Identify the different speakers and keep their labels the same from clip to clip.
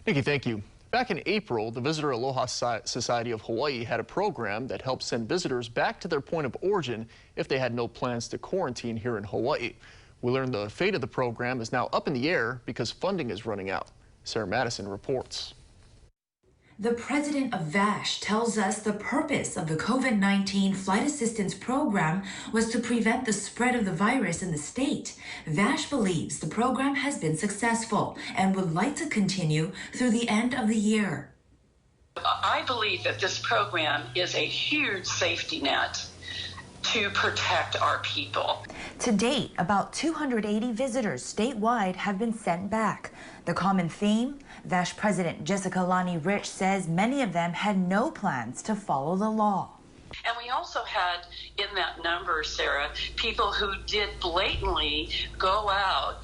Speaker 1: Nikki, thank you. Back in April, the Visitor Aloha Society of Hawaii had a program that helped send visitors back to their point of origin if they had no plans to quarantine here in Hawaii. We learned the fate of the program is now up in the air because funding is running out. Sarah Madison reports.
Speaker 2: The president of VASH tells us the purpose of the COVID-19 Flight Assistance Program was to prevent the spread of the virus in the state. VASH believes the program has been successful and would like to continue through the end of the year.
Speaker 3: I believe that this program is a huge safety net to protect our people.
Speaker 2: To date, about 280 visitors statewide have been sent back. The common theme? VASH President Jessica Lani Rich says many of them had no plans to follow the law.
Speaker 3: And we also had in that number, Sarah, people who did blatantly go out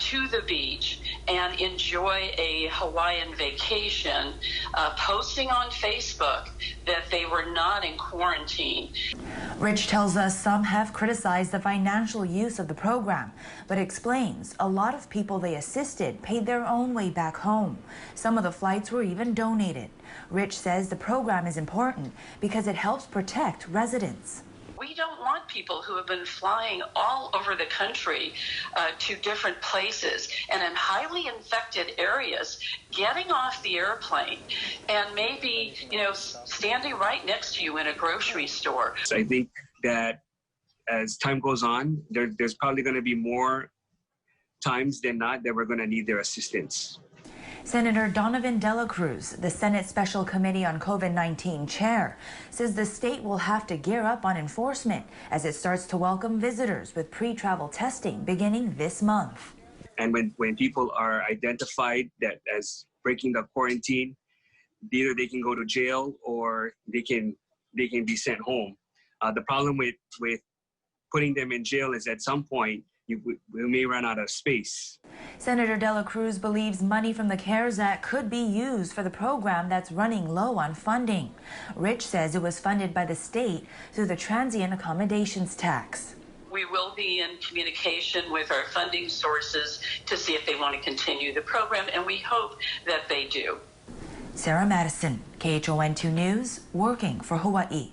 Speaker 3: to the beach and enjoy a Hawaiian vacation, posting on Facebook that they were not in quarantine.
Speaker 2: Rich tells us some have criticized the financial use of the program, but explains a lot of people they assisted paid their own way back home. Some of the flights were even donated. Rich says the program is important because it helps protect residents.
Speaker 3: We don't want people who have been flying all over the country to different places and in highly infected areas getting off the airplane and maybe, standing right next to you in a grocery store.
Speaker 4: So I think that as time goes on, there's probably going to be more times than not that we're going to need their assistance.
Speaker 2: Senator Donovan Dela Cruz, the Senate Special Committee on COVID-19 chair, says the state will have to gear up on enforcement as it starts to welcome visitors with pre-travel testing beginning this month.
Speaker 4: And when people are identified that as breaking the quarantine, either they can go to jail or they can be sent home. The problem with putting them in jail is at some point we may run out of space.
Speaker 2: Senator Dela Cruz believes money from the CARES Act could be used for the program that's running low on funding. Rich says it was funded by the state through the transient accommodations tax.
Speaker 3: We will be in communication with our funding sources to see if they want to continue the program, and we hope that they do.
Speaker 2: Sarah Madison, KHON2 News, working for Hawaii.